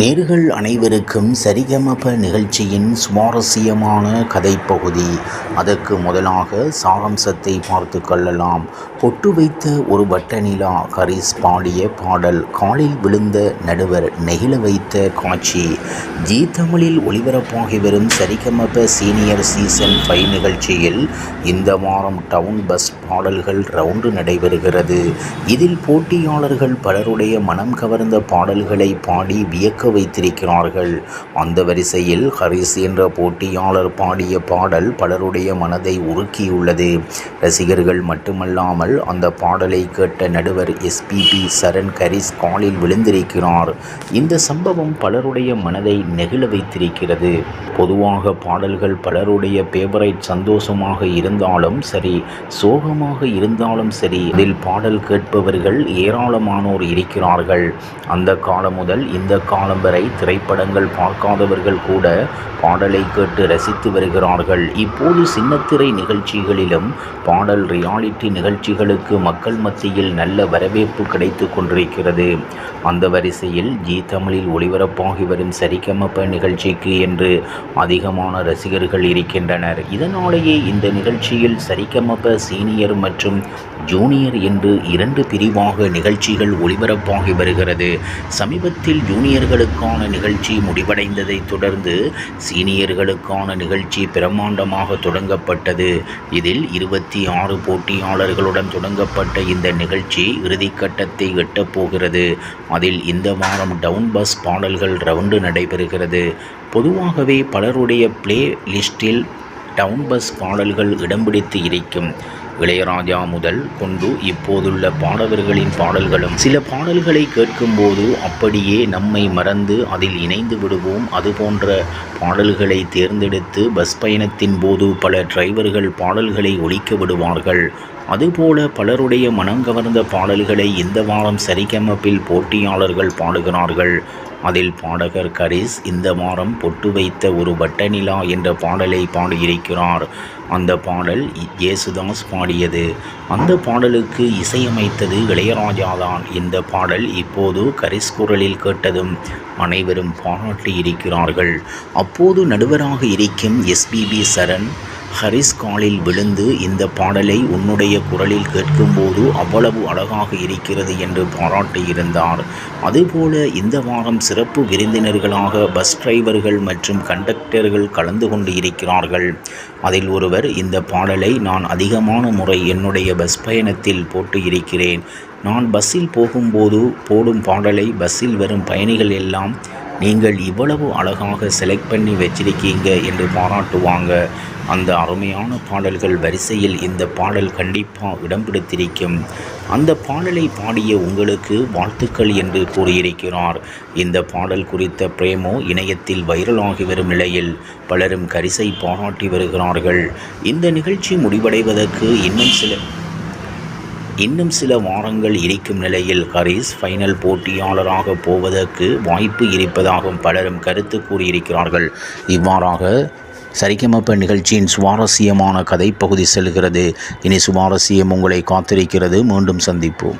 நேர்கள் அனைவருக்கும் சரிகமப நிகழ்ச்சியின் சுவாரஸ்யமான கதைப்பகுதி. அதற்கு முதலாக சாராம்சத்தை பார்த்து கொள்ளலாம். பொட்டு வைத்த ஒரு வட்ட நிலா ஹரிஸ் பாடிய பாடல் காலில் விழுந்த நடுவர் நெகிழ வைத்த காட்சி. ஜி தமிழில் ஒளிபரப்பாகி வரும் சரிகமப சீனியர் சீசன் 5 நிகழ்ச்சியில் இந்த வாரம் டவுன் பஸ் பாடல்கள் ரவுண்டு நடைபெறுகிறது. இதில் போட்டியாளர்கள் பலருடைய மனம் கவர்ந்த பாடல்களை பாடி வியக்க வைத்திருக்கிறார்கள். அந்த வரிசையில் ஹரிஸ் என்ற போட்டியாளர் பாடிய பாடல் பலருடைய மனதை உருக்கியுள்ளது. ரசிகர்கள் மட்டுமல்லாமல் அந்த பாடலை கேட்ட நடுவர் எஸ்பிபி சரண் ஹரிஸ் காலில் விழுந்திருக்கிறார். இந்த சம்பவம் பலருடைய மனதை நெகிழ வைத்திருக்கிறது. பொதுவாக பாடல்கள் பலருடைய பேவரைட். சந்தோஷமாக இருந்தாலும் சரி, சோகமாக இருந்தாலும் சரி, இதில் பாடல் கேட்பவர்கள் ஏராளமானோர் இருக்கிறார்கள். அந்த காலம் முதல் இந்த காலம் வரை திரைப்படங்கள் பார்க்காதவர்கள் கூட பாடலை கேட்டு ரசித்து வருகிறார்கள். இப்போது சின்னத்திரை நிகழ்ச்சிகளிலும் பாடல் ரியாலிட்டி நிகழ்ச்சிகளுக்கு மக்கள் மத்தியில் நல்ல வரவேற்பு கிடைத்து கொண்டிருக்கிறது. அந்த வரிசையில் ஜி தமிழில் ஒளிபரப்பாகி வரும் சரிகமப நிகழ்ச்சிக்கு என்று அதிகமான ரசிகர்கள் இருக்கின்றனர். இதனாலேயே இந்த நிகழ்ச்சியில் சரிகமப சீனியர் மற்றும் ஜூனியர் என்று 2 பிரிவாக நிகழ்ச்சிகள் ஒளிபரப்பாகி வருகிறது. சமீபத்தில் ஜூனியர்களுக்கான நிகழ்ச்சி முடிவடைந்ததை தொடர்ந்து சீனியர்களுக்கான நிகழ்ச்சி பிரம்மாண்டமாக தொடங்கப்பட்டது. இதில் 26 போட்டியாளர்களுடன் தொடங்கப்பட்ட இந்த நிகழ்ச்சி இறுதிக்கட்டத்தை எட்டப் போகிறது. அதில் இந்த வாரம் டவுன் பஸ் பாடல்கள் ரவுண்டு நடைபெறுகிறது. பொதுவாகவே பலருடைய பிளே லிஸ்டில் டவுன் பஸ் பாடல்கள் இடம் பிடித்து இருக்கும். இளையராஜா முதல் கொண்டு இப்போதுள்ள பாடகர்களின் பாடல்களும் சில பாடல்களை கேட்கும்போது அப்படியே நம்மை மறந்து அதில் இணைந்து விடுவோம். அதுபோன்ற பாடல்களை தேர்ந்தெடுத்து பஸ் பயணத்தின் போது பல டிரைவர்கள் பாடல்களை ஒலிக்க விடுவார்கள். அதுபோல பலருடைய மனம் கவர்ந்த பாடல்களை இந்த வாரம் சரிகமபில் போட்டியாளர்கள் பாடுகிறார்கள். அதில் பாடகர் ஹரிஸ் இந்த வாரம் பொட்டு வைத்த ஒரு வட்ட நிலா என்ற பாடலை பாடியிருக்கிறார். அந்த பாடல் யேசுதாஸ் பாடியது. அந்த பாடலுக்கு இசையமைத்தது இளையராஜாதான். இந்த பாடல் இப்போது ஹரிஸ் குரலில் கேட்டதும் அனைவரும் பாராட்டியிருக்கிறார்கள். அப்போது நடுவராக இருக்கும் எஸ்பிபி சரண் ஹரிஸ் காலில் விழுந்து இந்த பாடலை உன்னுடைய குரலில் கேட்கும்போது அவ்வளவு அழகாக இருக்கிறது என்று பாராட்டியிருந்தார். அதுபோல இந்த வாரம் சிறப்பு விருந்தினர்களாக பஸ் டிரைவர்கள் மற்றும் கண்டக்டர்கள் கலந்து கொண்டு இருக்கிறார்கள். அதில் ஒருவர் இந்த பாடலை நான் அதிகமான முறை என்னுடைய பஸ் பயணத்தில் போட்டு இருக்கிறேன். நான் பஸ்ஸில் போகும்போது போடும் பாடலை பஸ்ஸில் வரும் பயணிகள் எல்லாம் நீங்கள் இவ்வளவு அழகாக செலக்ட் பண்ணி வச்சிருக்கீங்க என்று பாராட்டுவாங்க. அந்த அருமையான பாடல்கள் வரிசையில் இந்த பாடல் கண்டிப்பாக இடம் பிடித்திருக்கும். அந்த பாடலை பாடிய உங்களுக்கு வாழ்த்துக்கள் என்று கூறியிருக்கிறார். இந்த பாடல் குறித்த பிரேமோ இணையத்தில் வைரலாகி வரும் நிலையில் பலரும் ஹரிஸை பாராட்டி வருகிறார்கள். இந்த நிகழ்ச்சி முடிவடைவதற்கு இன்னும் சில வாரங்கள் இருக்கும் நிலையில் ஹரிஸ் ஃபைனல் போட்டியாளராக போவதற்கு வாய்ப்பு இருப்பதாகவும் பலரும் கருத்து கூறியிருக்கிறார்கள். இவ்வாறாக சரிகமப நிகழ்ச்சியின் சுவாரஸ்யமான கதைப்பகுதி செல்கிறது. இனி சுவாரஸ்யம் உங்களை காத்திருக்கிறது. மீண்டும் சந்திப்போம்.